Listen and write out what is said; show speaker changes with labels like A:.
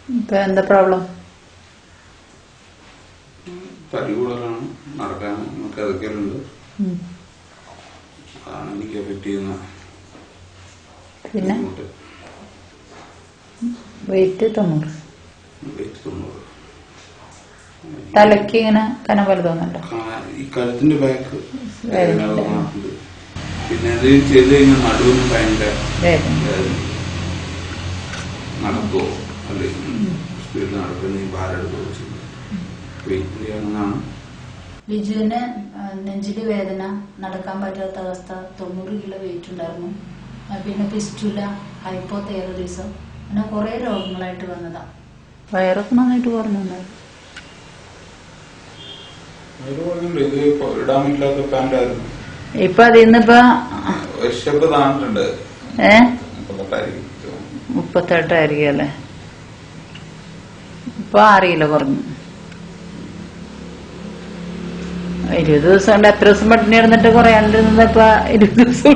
A: ഇപ്പൊ എന്താ പ്രോബ്ലം?
B: തടി കൂടുതലാണ്, നടക്കാൻ നമുക്ക് അതൊക്കെയുണ്ട്. അതാണ് എനിക്ക് എഫക്ട് ചെയ്യുന്ന.
A: പിന്നെ വെയിറ്റ് 90. തലക്ക് ഇങ്ങനെ കനം പോലെ തോന്നുന്നുണ്ടോ?
B: ഈ കഴുത്തിന്റെ ബാക്ക് പിന്നെ അത് ചെയ്ത് കഴിഞ്ഞാൽ നടുവിന് ഭയങ്കര നടക്കുവോ അല്ലെ സ്പീഡിൽ നടക്കുന്ന ഈ ഭാരെടുത്ത് വെയിറ്റ് ചെയ്യാവുന്നതാണ്.
C: ലിജുവിന് നെഞ്ചില് വേദന, നടക്കാൻ പറ്റാത്ത അവസ്ഥ, 90 കിലോ വെയിറ്റ് ഉണ്ടായിരുന്നു. പിന്നെ പിസ്റ്റുല, ഹൈപ്പോതൈറോയിഡിസം, അങ്ങനെ കുറെ രോഗങ്ങളായിട്ട് വന്നതാ.
A: വയറൊക്കെ നന്നായിട്ട് കുറഞ്ഞുണ്ടായിരുന്നു.
B: ഇടാമില്ലാത്ത പാൻറ്റായിരുന്നു.
A: ഇപ്പൊ അതിന്നിപ്പോ 38 ആയിരിക്കും അല്ലേ? ഇപ്പൊ 6 കിലോ കുറഞ്ഞു. 20 ദിവസം കൊണ്ട് എത്ര ദിവസം പട്ടിണി കിടന്നിട്ട് കുറയാണ്ടിരുന്നത് ഇപ്പൊ 20 ദിവസം